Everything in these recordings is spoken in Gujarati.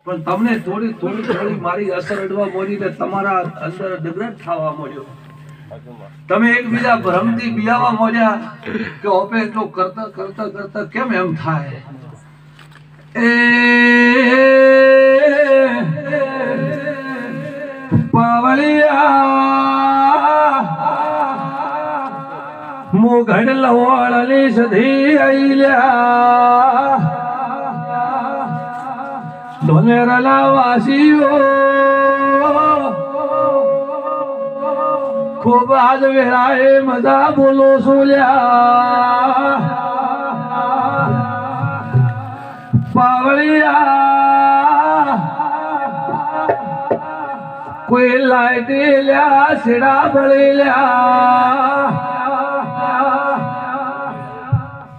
પણ તમને થોડી થોડી થોડી મારી અસર અડવા મોડી ને તમારા અંદર ડગરટ થવા મળ્યો. તમે એકબીજા ભ્રમથી બિયાવા મળ્યા કે ઓપે એટલો કરતા કરતા કરતા કેમ એમ થાય. પાવળિયા મોઘડ લવાળની સધી આઈલ્યા ધોનેરલા વાસીઓ ખૂબ આજ વેળાએ મજા બોલો સોલ્યા. પાવળિયા કોઈ લાઈટી લ્યા છેડા ભળી લ્યા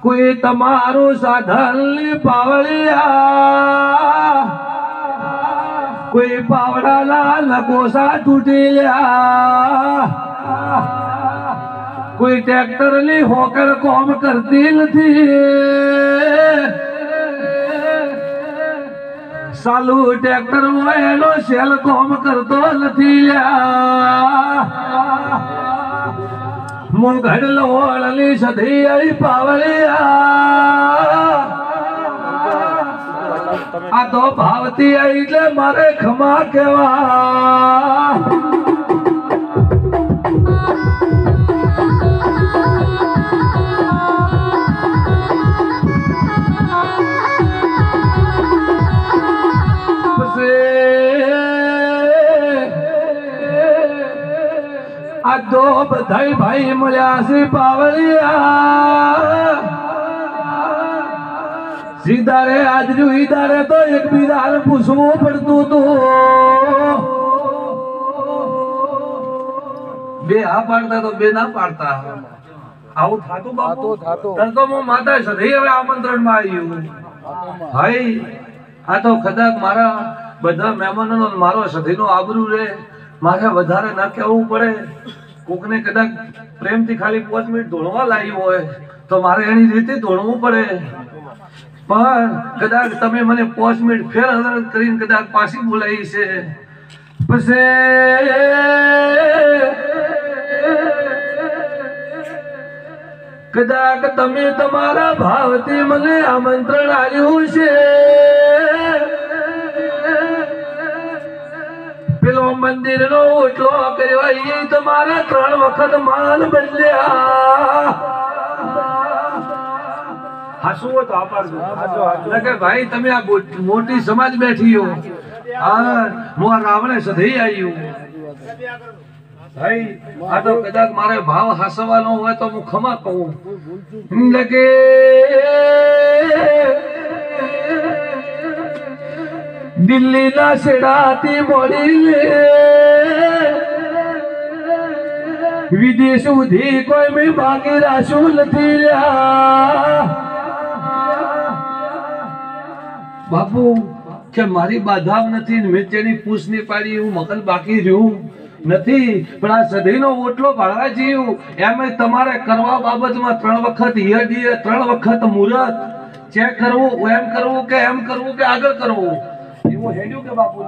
કોઈ તમારું સાધન પાવળિયા કોઈ પાવડાના લકોસા તૂટી લ્યા કોઈ ટ્રેક્ટર ની હોકર કોમ કરતી નથી સાલુ ટ્રેક્ટર એનો શેલ કોમ કરતો નથી લ્યા. મોઘડ લોળની સધી આઈ પાવળિયા આ તો ભાવતી આઈ એટલે મારે ખમા કેવા. આ તો બધાય ભાઈ મળ્યા છે પાવળિયા સીધારે આજુ ઈદારે તો એકબીજાને પૂછવું પડતું હતું. બે આ પાડતા તો બે ના પાડતા આવું થાતું બાપુ તન તો હું માતા સધી હવે આમંત્રણ માં આવ્યું. ભાઈ આ તો કદાચ મારા બધા મહેમાનો મારો સધીનો આબરૂ રે મારે વધારે ના કહેવું પડે. કોકને કદાચ પ્રેમથી ખાલી 5 મિનિટ ધોળવા લાવ્યું હોય તો મારે એની રીતે ધોળવું પડે. પણ કદાચ તમે મને 5 મિનિટ ફેર હલન કરીને કદાચ પાછી બોલાવી છે પછી કદાચ તમે તમારા ભાવથી મને આમંત્રણ આપ્યું છે. પેલો મંદિર નો ઓટલો કર્યો એ તમારા 3 વખત માલ બદલ્યા. હાસુઓ તો આપાડજો કે ભાઈ તમે આ મોટી સમાજ બેઠી હો. હા હું આ રાવણે સધી આવ્યું. ભાઈ આ તો કદાચ મારે ભાવ હાસવાનો હોય તો હું ખમા કહું કે દિલ્હી ના શેડાથી મળી વિદેશ સુધી કોઈ મેં બાકી રાશું નથી રહ્યા. બાપુ કે મારી બાધા નથી મેં તેની પૂછ નહીં પાડી હું મકલ બાકી રહ્યું નથી. પણ આ સધીનો ઓટલો ભાળવા જીવું એમ તમારે કરવા બાબતમાં 3 વખત હિયડીએ 3 વખત મુહૂર્ત ચેક કરવું એમ કરવું કે એમ કરવું કે આગળ કરવું એવું હેડ્યું કે બાપુ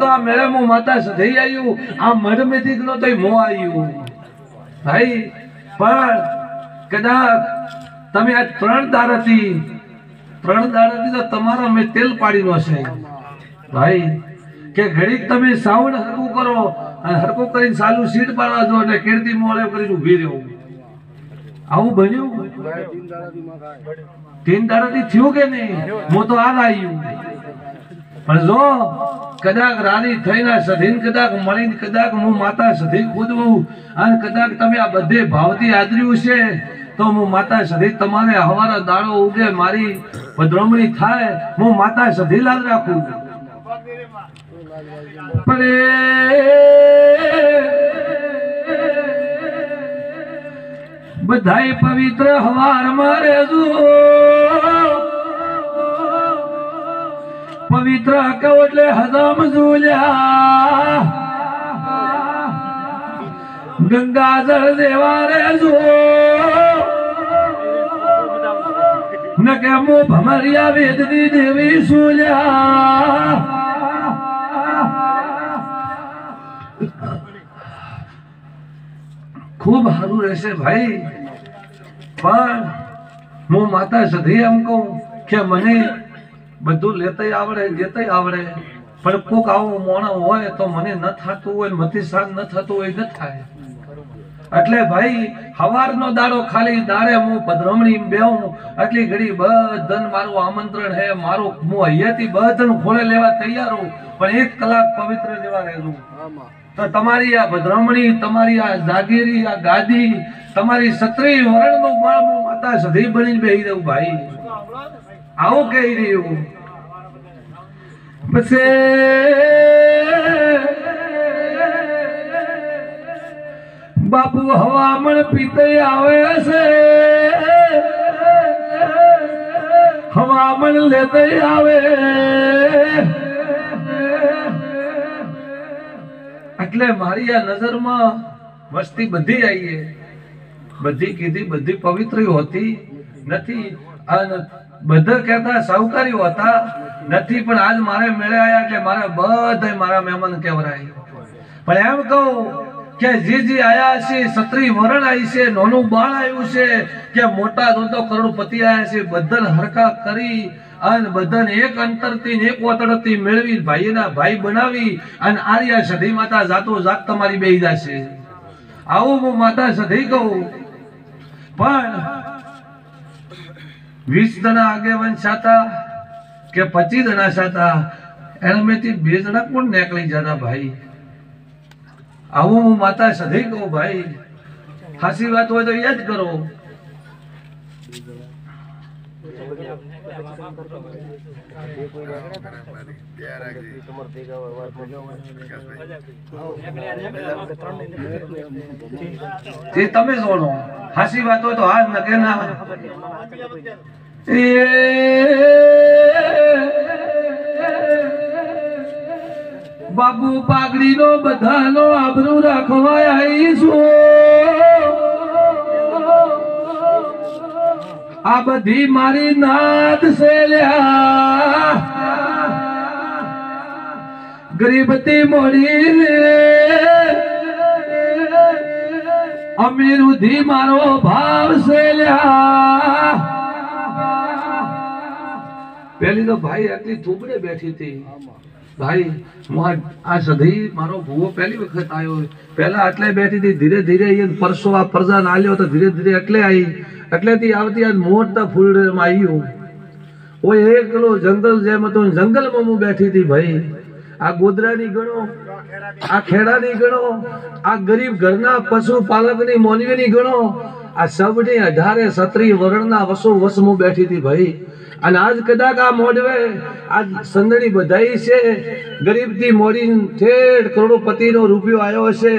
તો આ મેળે હું માતા સધી આવ્યું આ મઢમેથી નો તો મો આવ્યું. ભાઈ પણ કદાચ તમે આ 3 દાડાથી તો તમારા મેં તેલ પાડી નો છે. ભાઈ કે ઘડીક તમે સાઉન્ડ હરકું કરો અને હરકું કરીને સાલું સીટ પાડવા જો એટલે કીર્તિ મોળે કરીને ઊભી રહેવું. આવું બન્યું 3 દાડાથી થયું કે નહીં? હું તો આ આવ્યું. પણ જો કદાચ રાની થઈને સધીન કદાચ મળીને કદાચ હું માતા સધી ખુદવું અને કદાચ તમે આ બધે ભાવથી આદર્યું છે તો હું માતા સધી તમારે હવારો દાડો ઉગે મારી પધરામણી થાય હું માતા સધી લાદ રાખું. બધાય પવિત્ર હવાર મારે પવિત્ર કહો એટલે હદમ ઝૂલ્યા ગંગાજળ દેવા રે જો ન કે મો ભમરિયા વેદની દેવી સુલ્યા રહેશે ભાઈ, પણ હું માતા સધી એમ કહું કે મને બધું લેતાય આવડે દેતાય આવડે, પણ કોક આવો મોણો હોય તો મને ન થતું હોય, મતી શાંત ન થતું હોય, ન થાય. એટલે ભાઈ હવારનો દાડો ખાલી દાડે હું પધરામણી બેહું, આટલી ઘડી બધાને મારું આમંત્રણ હે, મારું હું અહીંયાથી બધાને ખોળે લેવા તૈયાર હું, પણ 1 કલાક પવિત્ર લેવા રહેલું. તો તમારી આ પધરામણી, તમારી આ જાગીરી, આ ગાદી, તમારી 36 વરણનું બળ હું માતા સધી બનીને બેહી દઉં ભાઈ. આવું કહી રહ્યું. પછી બાપુ હવામણ પીતે આવે છે, હવામણ લેતે આવે, એટલે મારી આ નજરમાં વસ્તી બધી આવીએ, બધી કીધી, બધી પવિત્ર હોતી નથી, બધા કહેતા સાહુકારી હોતા નથી, પણ આજ મારે મેળે આવ્યા એટલે મારે બધા મારા મહેમાન કહેવરાય. પણ એમ કહું કે જે આયા છે, 36 વરણ આવી છે, નાનું બાળ આવ્યું છે, કે મોટા તો કરોડપતિ આવ્યા છે, બધાને હરખા કરી અને બધાને એક અંતરથી એક ઓતડથી મેળવી ભાઈના ભાઈ બનાવી અને આર્યા સધી માતા જાતો જાત તમારી બેહી જશે. આવું હું માતા સધી કહું. પણ 20 જણા આગેવાન સાતા કે 25 જણા સાતા, એનામાંથી 2 જણા કોણ નીકળી જતા ભાઈ. આવું હું માતા સધી કહું ભાઈ. હાસી વાત હોય તો યાદ કરો. તમે જોડો હાસી વાત હોય તો હાથ નકે ના. બાબુ પાઘડી નો બધાનો આબરૂ રાખવા આવીશું. આ બધી મારી નાત છે લ્યા, ગરીબતી મોડી અમીર ઉધી મારો ભાવ છે લ્યા. પેલી તો ભાઈ આટલી થૂબડે બેઠી હતી ભાઈ. આ સધી મારો ભૂવો પહેલી વખત આવ્યો, પહેલા આટલે બેઠી હતી, ધીરે ધીરે પરસો આ પરજા નાલ્યો તો ધીરે ધીરે એટલે આવી, એટલેથી આવતી આજ મોટા ફૂલમાં આવ્યું. ઓય એકલો જંગલ જેમ હતું, જંગલમાં હું બેઠી હતી ભાઈ. આ ગોદરાની ગણો, આ ખેડાની ગણો, આ ગરીબ ઘરના પશુપાલકની મોનવીની ગણો, આ સબની 18 36 વરણના વસો વસ હું બેઠી હતી ભાઈ. અને આજ કદાચ આ મોડવે આજ સંદણી બધાઈ છે, ગરીબથી મોડી ઠેઠ કરોડપતિનો રૂપિયો આવ્યો છે,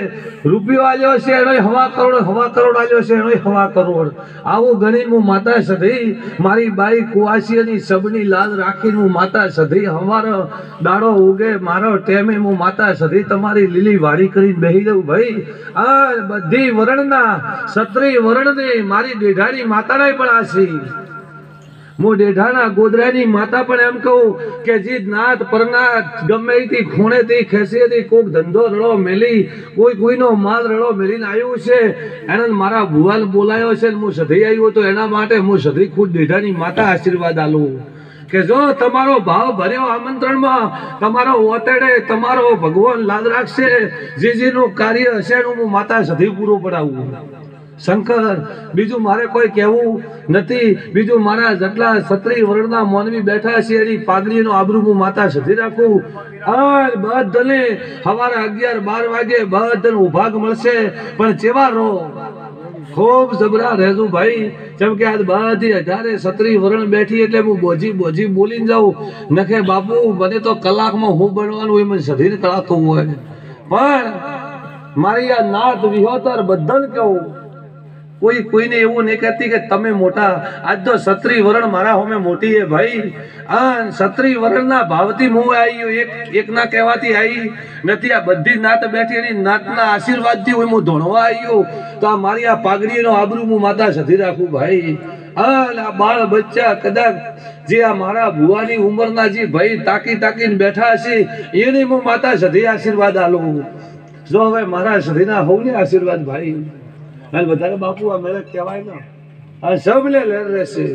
રૂપિયો આવ્યો છે એનો 1.25 કરોડ આવ્યો છે, એનો 1.25 કરોડ. આવું ગણી હું માતા સધી મારી બાઈ કુવાસીની સબની લાજ રાખીને હું માતા સધી અમારો દાડો ઉગે મારો ટેમે હું માતા સધી તમારી લીલી વાડી કરીને બેહી દઉં ભાઈ. આ બધી વરણના 36 વરણની મારી દેઢાની માતાને પણ આશી. હું ડેઢાના ગોદરાની માતા પણ એમ કહું કે જે નાથ પરનાથ ગમે તે ખૂણેથી ખેસીએથી કોઈક ધંધો રડો મેલી, કોઈનો માલ રડો મેલીને આવ્યું છે, એને મારા ભુવાલ બોલાયો છે, હું સધી આવ્યો તો એના માટે હું સધી ખુદ ડેઢાની માતા આશીર્વાદ આલું કે જો તમારો ભાવ ભર્યો આમંત્રણમાં, તમારો ઓતેડે તમારો ભગવાન લાદ રાખશે, જેનું કાર્ય હશે એનું હું માતા સધી પૂરું પડાવું. શંકર બીજું મારે કોઈ કહેવું નથી. બીજું મારા જેટલા 36 વરણના મોનવી બેઠા છે એની પાઘડીનો આબરૂ હું માતા સધી રાખું. અને બધાને સવારે 11-12 વાગે બધાને ઉભાગ મળશે, પણ ચેવા રહો ખૂબ જબરા રહેજો ભાઈ. જેમ કે આજ બધી 18 36 વરણ બેઠી એટલે હું બોજી બોલીને જાઉં નખે બાપુ મને તો કલાકમાં હું બનવાનું હોય, મને સધીને કલાકવું હોય. પણ મારી આ નાત વિહોતર બધાને કહું, કોઈને એવું નહીં કહેતી કે તમે મોટા. આજ તો 36 વરણ મારા હોમે મોટી હે ભાઈ. આ 36 વરણના ભાવથી હું આવી, એકના કહેવાથી આવી નથી. આ બધી નાત બેઠી એની નાતના આશીર્વાદથી હું ધોણવા આવ્યો. તો આ મારી આ પાઘડીનો આબરૂ હું માતા સધી રાખું ભાઈ. આ બાળ બચ્ચા કદાચ જે આ મારા ભુવાની ઉંમરના જે ભાઈ તાકીને બેઠા છે એને હું માતા સધી આશીર્વાદ આલું. જો હવે મારા સધીના હોવ ને આશીર્વાદ ભાઈ. હાલ વધારે બાપુ આ મેળે કહેવાય ને આ સબ લે રહેશે